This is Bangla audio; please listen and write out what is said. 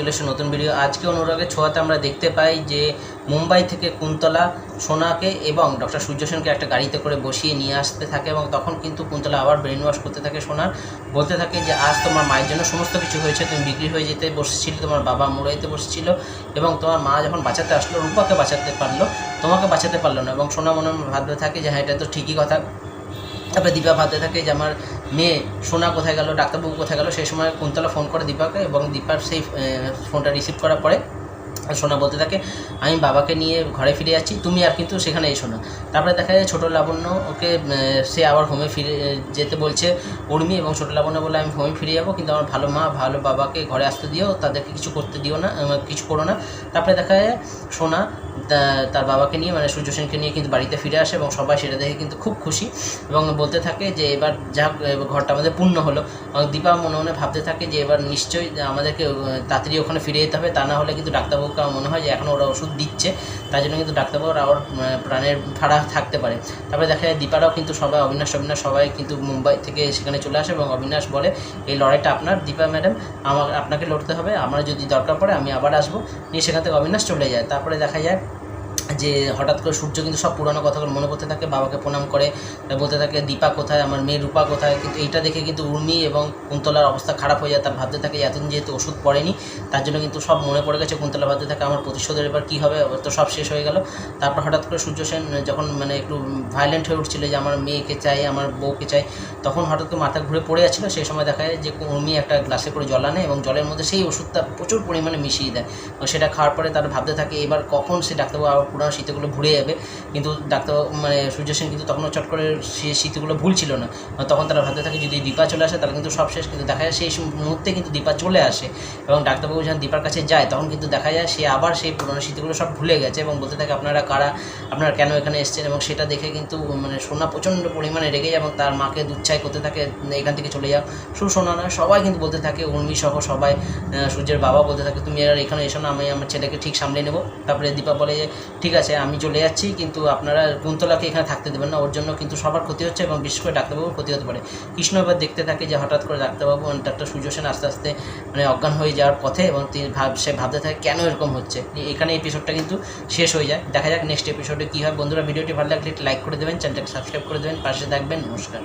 চলে এসে নতুন ভিডিও। আজকে অনুরাগের ছোঁয়াতে আমরা দেখতে পাই যে মুম্বাই থেকে কুন্তলা সোনাকে এবং ডক্টর সূর্য সেনকে একটা গাড়িতে করে বসিয়ে নিয়ে আসতে থাকে এবং তখন কিন্তু কুন্তলা আবার ব্রেন ওয়াশ করতে থাকে সোনার, বলতে থাকে যে আজ তোমার মায়ের জন্য সমস্ত কিছু হয়েছে, তুমি বিক্রি হয়ে যেতে বসেছিলে, তোমার বাবা মরে যেতে বসেছিল এবং তোমার মা যখন বাঁচাতে আসলো রূপাকে বাঁচাতে পারলো, তোমাকে বাঁচাতে পারলো না। এবং সোনা মনে ভাবতে থাকে যে হ্যাঁ এটা তো ঠিকই কথা। তারপরে দীপা ভাবতে থাকে যে আমার মেয়ে সোনা কোথায় গেল, ডাক্তারবাবু কোথায় গেল। সেই সময় কুন্তলা ফোন করে দীপাকে এবং দীপার সেই ফোনটা রিসিভ করার পরে সোনা বলতে থাকে আমি বাবাকে নিয়ে ঘরে ফিরে যাচ্ছি, তুমি আর কিন্তু সেখানে এসো না। তারপরে দেখা যায় ছোটো লাবণ্য ওকে সে আবার হোমে ফিরে যেতে বলছে উর্মি, এবং ছোটো লাবণ্য বলে আমি হোমে ফিরে যাবো কিন্তু আমার ভালো মা ভালো বাবাকে ঘরে আসতে দিও, তাদেরকে কিছু করতে দিও না, কিছু করো না। তারপরে দেখা যায় সোনা তার বাবাকে নিয়ে মানে সূর্য সেনকে নিয়ে কিন্তু বাড়িতে ফিরে আসে এবং সবাই সেটা দেখে কিন্তু খুব খুশি এবং বলতে থাকে যে এবার যা ঘরটা আমাদের পূর্ণ হলো। দীপা মনে মনে ভাবতে থাকে যে এবার নিশ্চয়ই আমাদেরকে তাড়াতাড়ি ওখানে ফিরে যেতে হবে, তা না হলে কিন্তু ডাক্তারবাবুকে আমার মনে হয় যে এখনও ওরা ওষুধ দিচ্ছে, তাই জন্য কিন্তু ডাক্তারবাবুর আবার প্রাণের ফাড়া থাকতে পারে। তারপরে দেখা যায় দীপারাও কিন্তু সবাই অবিনাশ সবাই কিন্তু মুম্বাই থেকে সেখানে চলে আসে এবং অবিনাশ বলে এই লড়াইটা আপনার দীপা ম্যাডাম, আপনাকে লড়তে হবে, আমার যদি দরকার পড়ে আমি আবার আসবো নিয়ে। সেখান থেকে অবিনাশ চলে যায়। তারপরে দেখা যায় যে হঠাৎ করে সূর্য কিন্তু সব পুরনো কথাগুলো মনে করতে থাকে, বাবাকে প্রণাম করে বলতে থাকে দীপা কোথায়, আমার মেয়ে রূপা কোথায়। কিন্তু এইটা দেখে কিন্তু উর্মি এবং কুন্তলার অবস্থা খারাপ হয়ে যায়। তার ভাবতে থাকে এতদিন যেহেতু ওষুধ পড়েনি তার জন্য কিন্তু সব মনে পড়ে গেছে। কুন্তলা ভাবতে থাকে আমার প্রতিশোধের এবার কী হবে, তো সব শেষ হয়ে গেল। তারপর হঠাৎ করে সূর্য সেন যখন মানে একটু ভায়োলেন্ট হয়ে উঠছিল যে আমার মেয়েকে চাই, আমার বউকে চাই, তখন হঠাৎ করে মাথা ঘুরে পড়ে যাচ্ছিলো। সেই সময় দেখা যায় যে উর্মি একটা গ্লাসে করে জল আনে এবং জলের মধ্যে সেই ওষুধটা প্রচুর পরিমাণে মিশিয়ে দেয়। সেটা খাওয়ার পরে তার ভাবতে থাকে এবার কখন সে ডাক্তারবাবু আবার পুরোনো স্মৃতিগুলো ভুলে যাবে। কিন্তু ডাক্তারবাবু মানে সূর্য সেন কিন্তু তখনও চট করে সে স্মৃতিগুলো ভুলছিল না। তখন তারা ভাবতে থাকে যদি দীপা চলে আসে তাহলে কিন্তু সব শেষ। কিন্তু দেখা যায় সেই মুহূর্তে কিন্তু দীপা চলে আসে এবং ডাক্তারবাবু যখন দীপার কাছে যায় তখন কিন্তু দেখা যায় সে আবার সেই পুরোনো স্মৃতিগুলো সব ভুলে গেছে এবং বলতে থাকে আপনারা কারা, আপনারা কেন এখানে এসেছেন। এবং সেটা দেখে কিন্তু মানে সোনা প্রচণ্ড পরিমাণে রেগে যায় এবং তার মাকে দুচ্ছাই করতে থাকে এখান থেকে চলে যাও। শুধু সোনা না, সবাই কিন্তু বলতে থাকে উর্মি সহ সবাই, সূর্যের বাবা বলতে থাকে তুমি আর এখানে এসো না, আমি আমার ছেলেকে ঠিক সামলে নেব। তারপরে দীপা বলে যে ঠিক আছে আমি চলে যাচ্ছি কিন্তু আপনারা কুন্তলাকে এখানে থাকতে দেবেন না, ওর জন্য কিন্তু সবার ক্ষতি হচ্ছে এবং বিশেষ করে ডাক্তারবাবুর ক্ষতি হতে পারে। কৃষ্ণ এবার দেখতে থাকে যে হঠাৎ করে ডাক্তারবাবু ডাক্তার সূর্য সেন আস্তে আস্তে মানে অজ্ঞান হয়ে যাওয়ার পথে এবং সে ভাবতে থাকে কেন এরকম হচ্ছে। এখানে এপিসোডটা কিন্তু শেষ হয়ে যায়। দেখা যাক নেক্সট এপিসোডে কী হয়। বন্ধুরা ভিডিওটি ভালো লাগলে একটি লাইক করে দেবেন, চ্যানেলটাকে সাবস্ক্রাইব করে দেবেন, পাশে থাকবেন। নমস্কার।